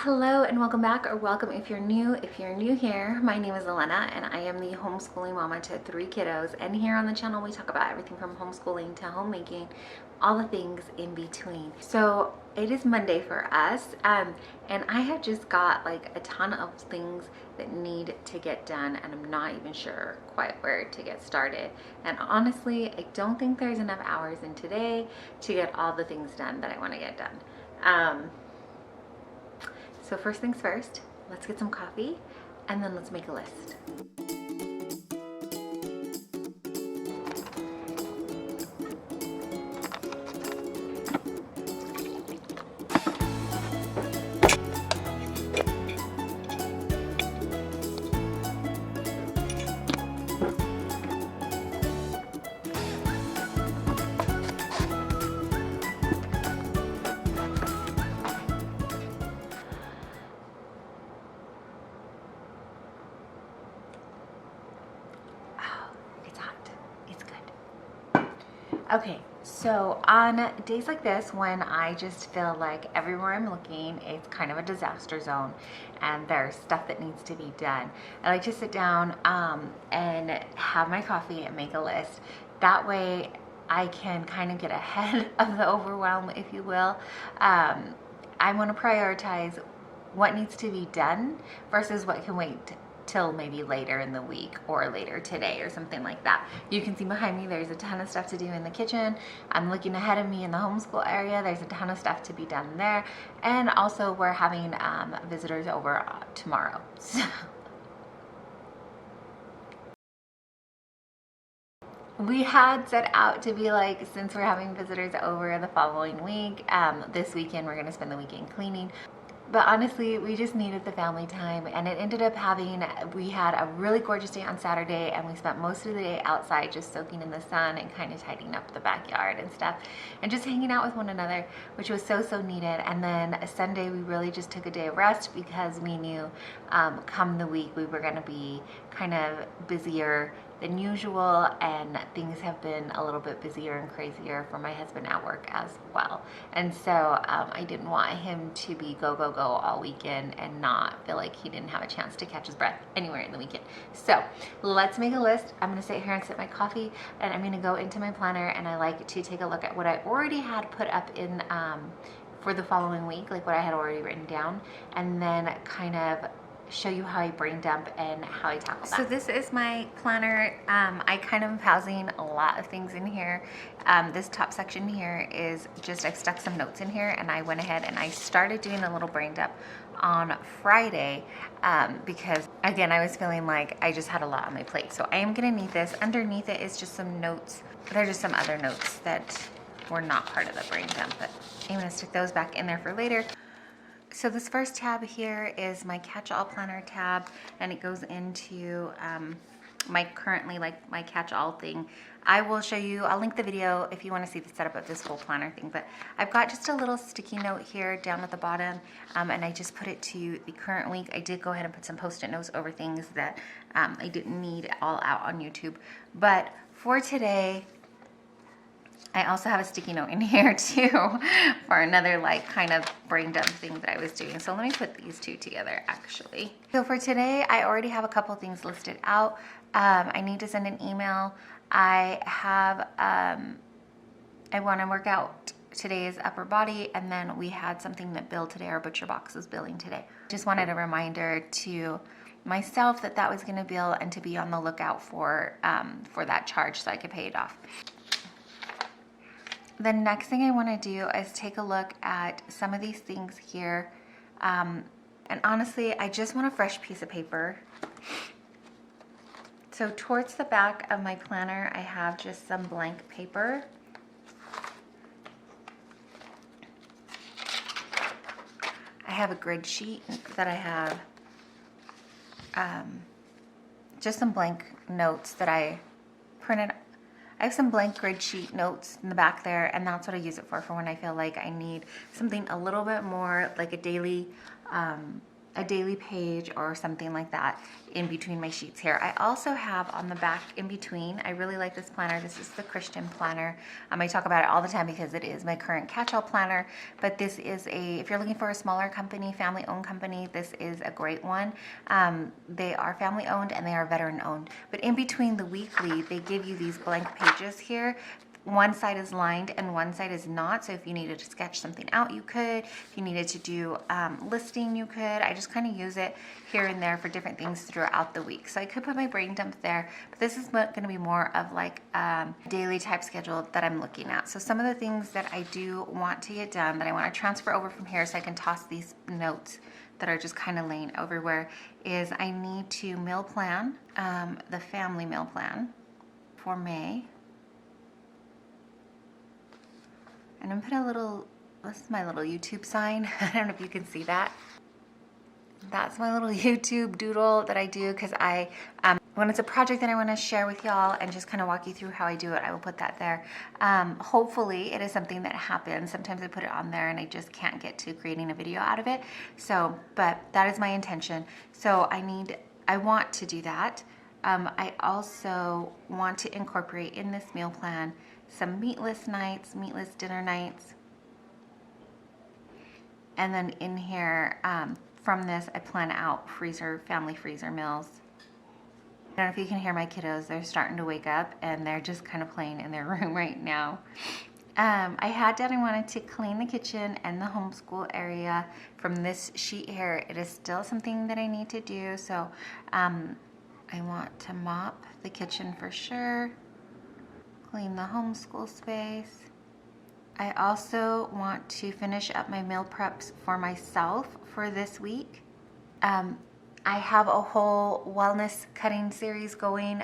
Hello and welcome back, or welcome if you're new. If you're new here, my name is Elena and I am the homeschooling mama to 3 kiddos, and here on the channel we talk about everything from homeschooling to homemaking, all the things in between. So it is Monday for us, and I have just got like a ton of things that need to get done, and I'm not even sure quite where to get started. And honestly, I don't think there's enough hours in today to get all the things done that I want to get done. So first things first, let's get some coffee and then let's make a list. Okay, so on days like this, when I just feel like everywhere I'm looking, it's kind of a disaster zone and there's stuff that needs to be done, I like to sit down and have my coffee and make a list. That way I can kind of get ahead of the overwhelm, if you will. I want to prioritize what needs to be done versus what can wait till maybe later in the week or later today or something like that. You can see behind me there's a ton of stuff to do in the kitchen. I'm looking ahead of me in the homeschool area. There's a ton of stuff to be done there. And also we're having visitors over tomorrow. So we had set out to be like, since we're having visitors over the following week, this weekend we're going to spend the weekend cleaning. But honestly, we just needed the family time, and it ended up we had a really gorgeous day on Saturday, and we spent most of the day outside just soaking in the sun and kind of tidying up the backyard and stuff and just hanging out with one another, which was so needed. And then Sunday we really just took a day of rest because we knew come the week we were going to be kind of busier than usual, and things have been a little bit busier and crazier for my husband at work as well. And so I didn't want him to be go all weekend and not feel like he didn't have a chance to catch his breath anywhere in the weekend. So let's make a list. I'm gonna sit here and sip my coffee, and I'm gonna go into my planner, and I like to take a look at what I already had put up in for the following week, like what I had already written down, and then kind of show you how I brain dump and how I tackle that. So this is my planner. I kind of am housing a lot of things in here. This top section here is just, I've stuck some notes in here, and I went ahead and I started doing a little brain dump on Friday because again, I was feeling like I just had a lot on my plate. So I am gonna need this. Underneath it is just some notes. There's just some other notes that were not part of the brain dump, but I'm gonna stick those back in there for later. So this first tab here is my catch-all planner tab, and it goes into my catch-all thing. I will show you, I'll link the video if you want to see the setup of this whole planner thing, but I've got just a little sticky note here down at the bottom, and I just put it to the current week. I did go ahead and put some post-it notes over things that I didn't need all out on YouTube, but for today, I also have a sticky note in here too for another like kind of brain dump thing that I was doing. So let me put these two together actually. So for today, I already have a couple things listed out. I need to send an email. I want to work out today's upper body, and then we had something that billed today. Our butcher box was billing today. Just wanted a reminder to myself that that was going to bill, and to be on the lookout for that charge so I could pay it off. The next thing I want to do is take a look at some of these things here. And honestly, I just want a fresh piece of paper. So towards the back of my planner, I have just some blank paper. I have a grid sheet that I have just some blank notes that I printed. I have some blank grid sheet notes in the back there, and that's what I use it for when I feel like I need something a little bit more like a daily a daily page or something like that in between my sheets here. I also have on the back in between, I really like this planner. This is the Christian planner. I talk about it all the time because it is my current catch-all planner, but this is if you're looking for a smaller company, family-owned company, this is a great one. They are family-owned and they are veteran-owned. But in between the weekly, they give you these blank pages here. One side is lined and one side is not. So if you needed to sketch something out, you could. If you needed to do listing, you could. I just kind of use it here and there for different things throughout the week. So I could put my brain dump there, but this is going to be more of like a daily type schedule that I'm looking at. So some of the things that I do want to get done that I want to transfer over from here so I can toss these notes that are just kind of laying everywhere is I need to meal plan, the family meal plan for May. And I'm putting a little, this is my little YouTube sign. I don't know if you can see that. That's my little YouTube doodle that I do because when it's a project that I want to share with y'all and just kind of walk you through how I do it, I will put that there. Hopefully it is something that happens. Sometimes I put it on there and I just can't get to creating a video out of it. So, but that is my intention. So I want to do that. I also want to incorporate in this meal plan some meatless nights, meatless dinner nights. And then in here, from this, I plan out family freezer meals. I don't know if you can hear my kiddos. They're starting to wake up and they're just kind of playing in their room right now. I had done, I wanted to clean the kitchen and the homeschool area from this sheet here. It is still something that I need to do. So I want to mop the kitchen for sure. Clean the homeschool space. I also want to finish up my meal preps for myself for this week. I have a whole wellness cutting series going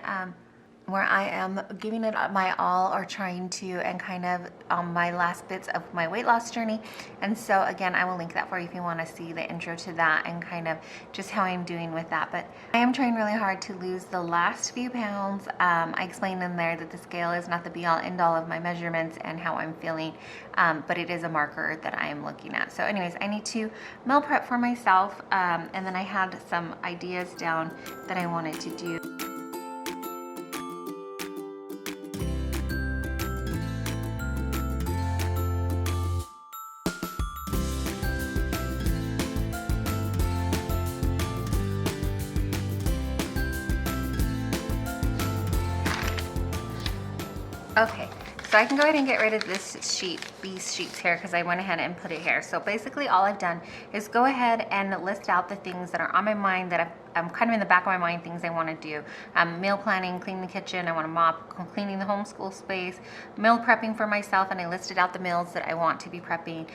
where I am giving it my all or trying to, and kind of my last bits of my weight loss journey. And so again, I will link that for you if you want to see the intro to that and kind of just how I'm doing with that. But I am trying really hard to lose the last few pounds. I explained in there that the scale is not the be all end all of my measurements and how I'm feeling, but it is a marker that I am looking at. So anyways, I need to meal prep for myself, and then I had some ideas down that I wanted to do. Okay, so I can go ahead and get rid of this sheet, these sheets here, because I went ahead and put it here. So basically all I've done is go ahead and list out the things that are on my mind that I'm kind of in the back of my mind, things I want to do. Meal planning, clean the kitchen, I want to mop, cleaning the homeschool space, meal prepping for myself, and I listed out the meals that I want to be prepping.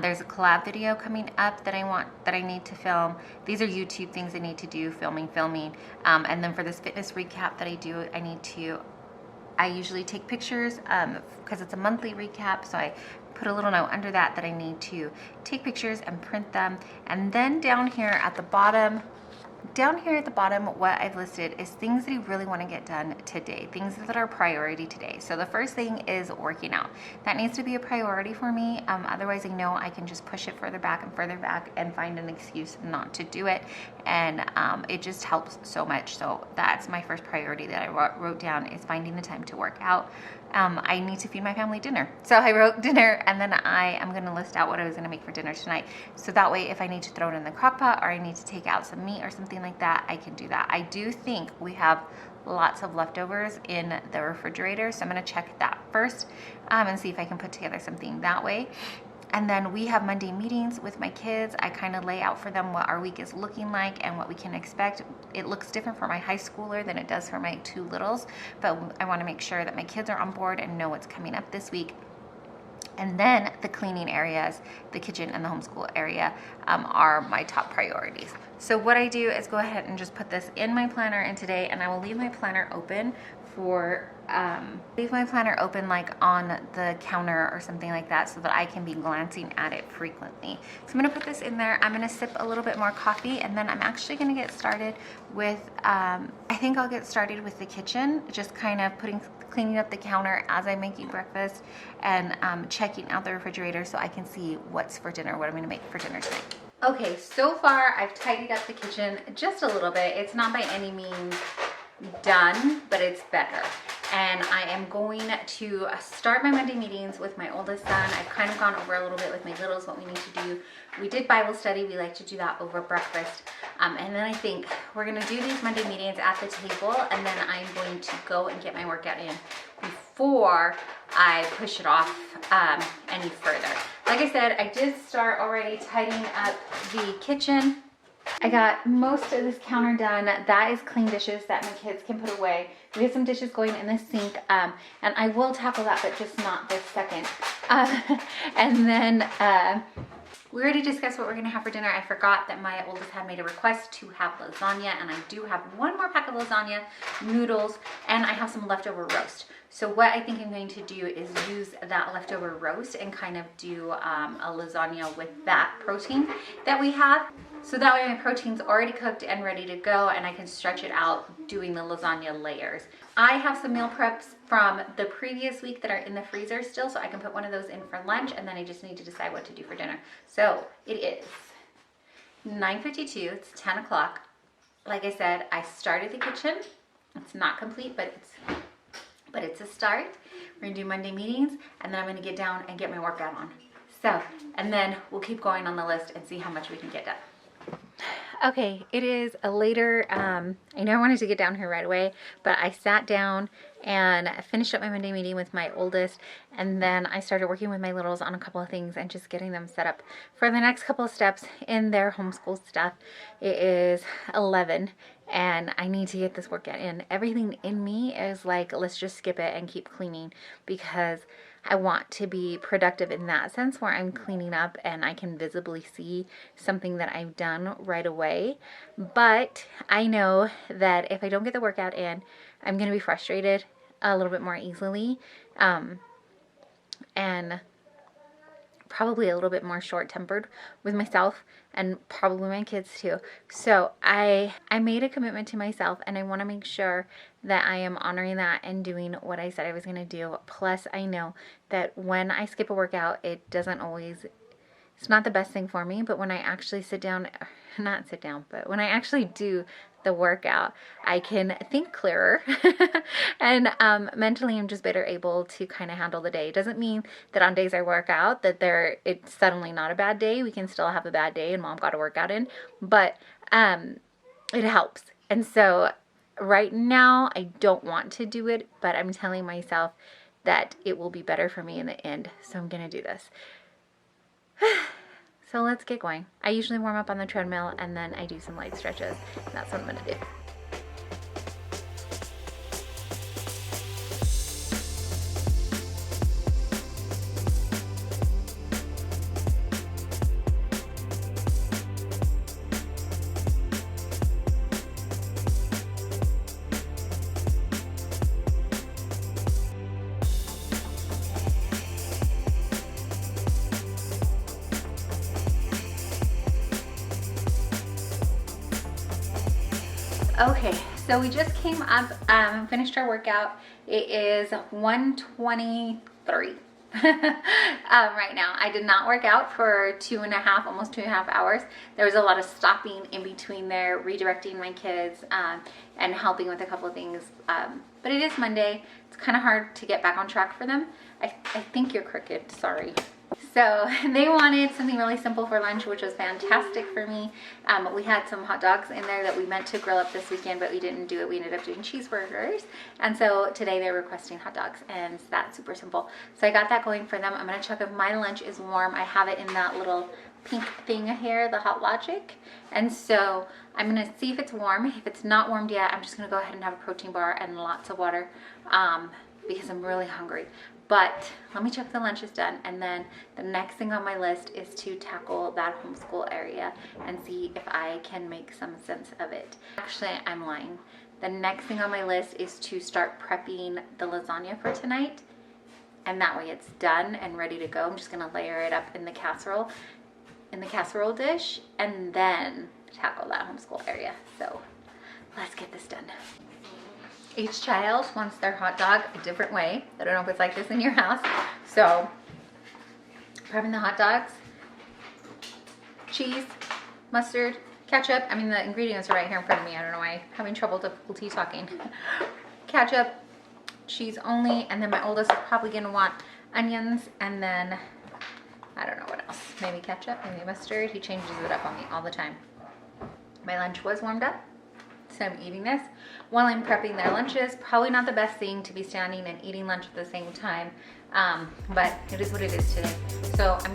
There's a collab video coming up that I need to film. These are YouTube things I need to do, filming. And then for this fitness recap that I do, I usually take pictures because it's a monthly recap, so I put a little note under that I need to take pictures and print them. And then down here at the bottom, what I've listed is things that I really want to get done today, things that are priority today. So the first thing is working out. That needs to be a priority for me. Otherwise, I know I can just push it further back and find an excuse not to do it. And it just helps so much. So that's my first priority that I wrote down, is finding the time to work out. I need to feed my family dinner. So I wrote dinner, and then I am going to list out what I was going to make for dinner tonight. So that way, if I need to throw it in the crock pot or I need to take out some meat or something like that, I can do that. I do think we have lots of leftovers in the refrigerator, so I'm going to check that first and see if I can put together something that way. And then we have Monday meetings with my kids. I kind of lay out for them what our week is looking like and what we can expect. It looks different for my high schooler than it does for my two littles, but I want to make sure that my kids are on board and know what's coming up this week. And then the cleaning areas, the kitchen and the homeschool area are my top priorities. So what I do is go ahead and just put this in my planner in today, and I will leave my planner open for like on the counter or something like that, so that I can be glancing at it frequently. So I'm gonna put this in there. I'm gonna sip a little bit more coffee, and then I'm actually gonna get started with, I think I'll get started with the kitchen, just kind of cleaning up the counter as I'm making breakfast, and checking out the refrigerator so I can see what's for dinner, what I'm gonna make for dinner tonight. Okay, so far I've tidied up the kitchen just a little bit. It's not by any means done, but it's better. And I am going to start my Monday meetings with my oldest son. I've kind of gone over a little bit with my littles what we need to do. We did Bible study. We like to do that over breakfast. And then I think we're going to do these Monday meetings at the table, and then I'm going to go and get my workout in before I push it off any further. Like I said, I did start already tidying up the kitchen. I got most of this counter done. That is clean dishes that my kids can put away. We have some dishes going in the sink, and I will tackle that, but just not this second. And then we already discussed what we're gonna have for dinner. I forgot that my oldest had made a request to have lasagna, and I do have one more pack of lasagna, noodles, and I have some leftover roast. So what I think I'm going to do is use that leftover roast and kind of do a lasagna with that protein that we have. So that way my protein's already cooked and ready to go, and I can stretch it out doing the lasagna layers. I have some meal preps from the previous week that are in the freezer still, so I can put one of those in for lunch, and then I just need to decide what to do for dinner. So it is 9:52, it's 10 o'clock. Like I said, I started the kitchen. It's not complete, but it's a start. We're gonna do Monday meetings, and then I'm gonna get down and get my workout on. So, and then we'll keep going on the list and see how much we can get done. Okay, it is a later, I know I wanted to get down here right away, but I sat down and finished up my Monday meeting with my oldest, and then I started working with my littles on a couple of things and just getting them set up for the next couple of steps in their homeschool stuff. It is 11, and I need to get this workout in. Everything in me is like, let's just skip it and keep cleaning, because I want to be productive in that sense where I'm cleaning up and I can visibly see something that I've done right away. But I know that if I don't get the workout in, I'm going to be frustrated a little bit more easily, and probably a little bit more short-tempered with myself and probably my kids too. So I made a commitment to myself, and I want to make sure that I am honoring that and doing what I said I was going to do. Plus, I know that when I skip a workout, it doesn't always, it's not the best thing for me, but when I actually sit down, not sit down, but when I actually do the workout, I can think clearer and mentally I'm just better able to kind of handle the day. It doesn't mean that on days I work out that it's suddenly not a bad day. We can still have a bad day and mom got a workout in, but it helps. And so right now I don't want to do it, but I'm telling myself that it will be better for me in the end. So I'm gonna do this. So let's get going. I usually warm up on the treadmill and then I do some light stretches. And that's what I'm gonna do. Okay, so we just came up, finished our workout. It is 1:23 right now. I did not work out for almost 2.5 hours. There was a lot of stopping in between there, redirecting my kids and helping with a couple of things. But it is Monday. It's kind of hard to get back on track for them. I think you're crooked, sorry. So they wanted something really simple for lunch, which was fantastic for me. We had some hot dogs in there that we meant to grill up this weekend, but we didn't do it. We ended up doing cheeseburgers. And so today they're requesting hot dogs, and that's super simple. So I got that going for them. I'm going to check if my lunch is warm. I have it in that little pink thing here, the Hot Logic. And so I'm going to see if it's warm. If it's not warmed yet, I'm just going to go ahead and have a protein bar and lots of water because I'm really hungry. But let me check the lunch is done, and then the next thing on my list is to tackle that homeschool area and see if I can make some sense of it. Actually, I'm lying. The next thing on my list is to start prepping the lasagna for tonight, and that way it's done and ready to go. I'm just gonna layer it up in the casserole dish, and then tackle that homeschool area. So let's get this done. Each child wants their hot dog a different way. I don't know if it's like this in your house. So, prepping the hot dogs, cheese, mustard, ketchup. I mean, the ingredients are right here in front of me. I don't know why I'm having difficulty talking. Ketchup, cheese only, and then my oldest is probably gonna want onions, and then I don't know what else. Maybe ketchup, maybe mustard. He changes it up on me all the time. My lunch was warmed up, so I'm eating this while I'm prepping their lunches. Probably not the best thing to be standing and eating lunch at the same time, but it is what it is today. So I'm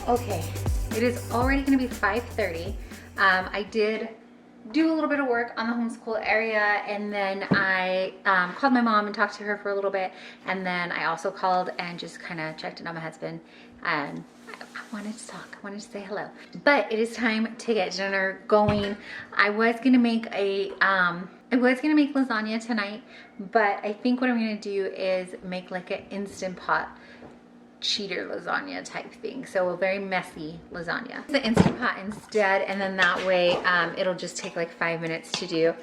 okay. It is already going to be 5:30. I did do a little bit of work on the homeschool area, and then I called my mom and talked to her for a little bit, and then I also called and just kind of checked in on my husband. I wanted to talk, I wanted to say hello, but it is time to get dinner going. I was gonna make lasagna tonight, but I think what I'm gonna do is make like an Instant Pot cheater lasagna type thing, so a very messy lasagna. The Instant Pot instead, and then that way it'll just take like 5 minutes to do.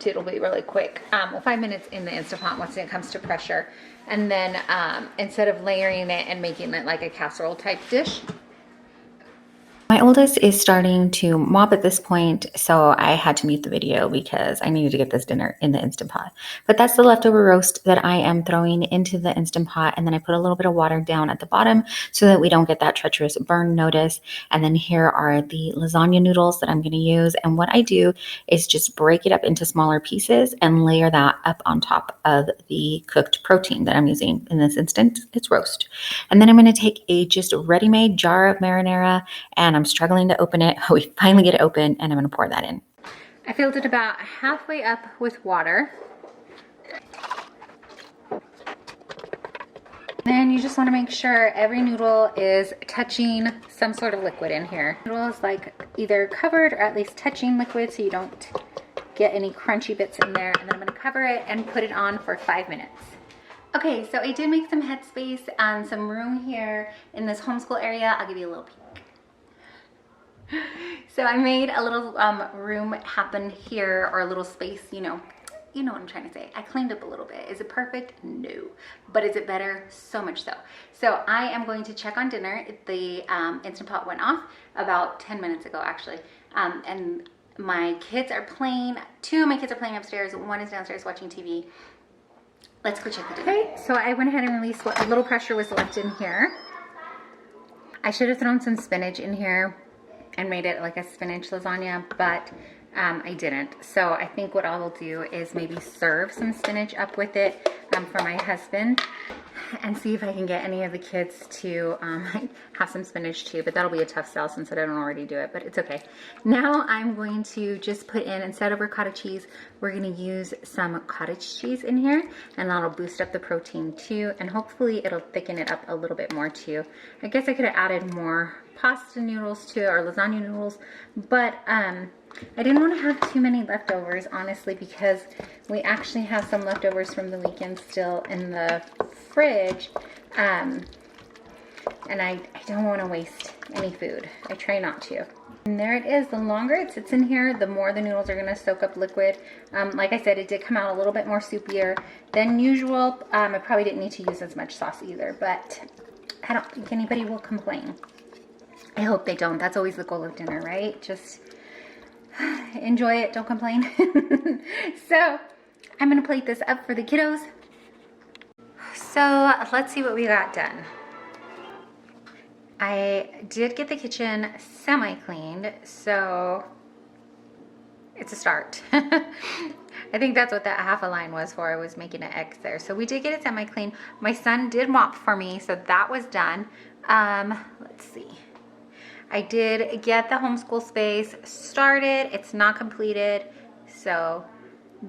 It'll be really quick. Well, 5 minutes in the Instant Pot once it comes to pressure, and then instead of layering it and making it like a casserole type dish. My oldest is starting to mop at this point, so I had to mute the video because I needed to get this dinner in the Instant Pot. But that's the leftover roast that I am throwing into the Instant Pot, and then I put a little bit of water down at the bottom so that we don't get that treacherous burn notice. And then here are the lasagna noodles that I'm going to use, and what I do is just break it up into smaller pieces and layer that up on top of the cooked protein that I'm using. In this instance, it's roast. And then I'm going to take a just ready-made jar of marinara, and I'm struggling to open it. We finally get it open, and I'm going to pour that in. I filled it about halfway up with water. Then you just want to make sure every noodle is touching some sort of liquid in here. Noodle is like either covered or at least touching liquid so you don't get any crunchy bits in there. And then I'm going to cover it and put it on for 5 minutes. Okay, so I did make some headspace and some room here in this homeschool area. I'll give you a little peek. So I made a little room happen here, or a little space, you know what I'm trying to say. I cleaned up a little bit. Is it perfect? No. But is it better? So much so. So I am going to check on dinner. The Instant Pot went off about 10 minutes ago, actually. And my kids are playing. 2 of my kids are playing upstairs. 1 is downstairs watching TV. Let's go check the dinner. Okay, so I went ahead and released what little pressure was left in here. I should have thrown some spinach in here and made it like a spinach lasagna, but I didn't. So I think what I will do is maybe serve some spinach up with it for my husband, and see if I can get any of the kids to have some spinach too, but that'll be a tough sell since I don't already do it, but it's okay. Now I'm going to just put in, instead of ricotta cheese, we're gonna use some cottage cheese in here, and that'll boost up the protein too, and hopefully it'll thicken it up a little bit more too. I guess I could have added more pasta noodles to it, or lasagna noodles, but I didn't want to have too many leftovers, honestly, because we actually have some leftovers from the weekend still in the fridge, and I don't want to waste any food. I try not to. And there it is. The longer it sits in here, the more the noodles are going to soak up liquid. Like I said, it did come out a little bit more soupier than usual. I probably didn't need to use as much sauce either, but I don't think anybody will complain. I hope they don't. That's always the goal of dinner, right? Just enjoy it, don't complain. So I'm gonna plate this up for the kiddos. So let's see what we got done. I did get the kitchen semi-cleaned, so it's a start. I think that's what that half a line was for. I was making an X there. So we did get it semi-clean. My son did mop for me, so that was done. Let's see. I did get the homeschool space started. It's not completed, so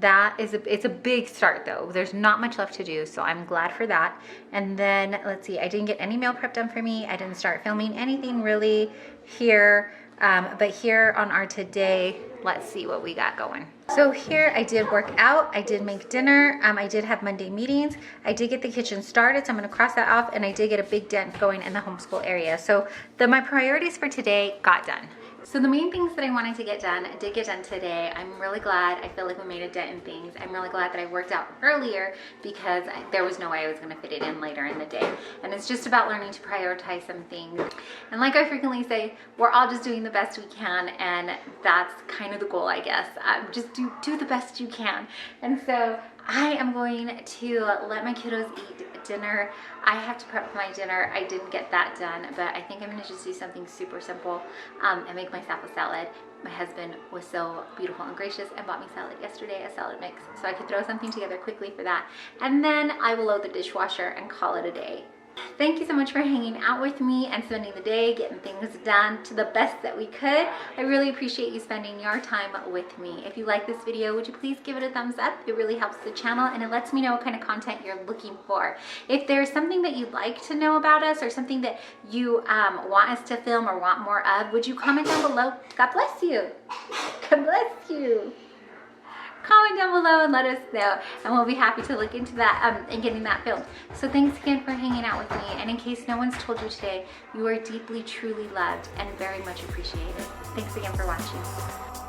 that is it's a big start though. There's not much left to do, so I'm glad for that. And then let's see, I didn't get any meal prep done for me. I didn't start filming anything really here, but here on our today, let's see what we got going. So here I did work out, I did make dinner, I did have Monday meetings, I did get the kitchen started, so I'm gonna cross that off, and I did get a big dent going in the homeschool area. So my priorities for today got done. So the main things that I wanted to get done, I did get done today. I'm really glad. I feel like we made a dent in things. I'm really glad that I worked out earlier because there was no way I was gonna fit it in later in the day. And it's just about learning to prioritize some things. And like I frequently say, we're all just doing the best we can, and that's kind of the goal, I guess. Just do the best you can. And so I am going to let my kiddos eat dinner. I have to prep my dinner. I didn't get that done, but I think I'm gonna just do something super simple and make myself a salad. My husband was so beautiful and gracious and bought me salad yesterday, a salad mix, so I could throw something together quickly for that. And then I will load the dishwasher and call it a day. Thank you so much for hanging out with me and spending the day getting things done to the best that we could. I really appreciate you spending your time with me. If you like this video, would you please give it a thumbs up? It really helps the channel and it lets me know what kind of content you're looking for. If there's something that you'd like to know about us or something that you want us to film or want more of, would you comment down below? God bless you. God bless you. Comment down below and let us know, and we'll be happy to look into that and getting that filmed. So thanks again for hanging out with me, and in case no one's told you today, you are deeply, truly loved and very much appreciated. Thanks again for watching.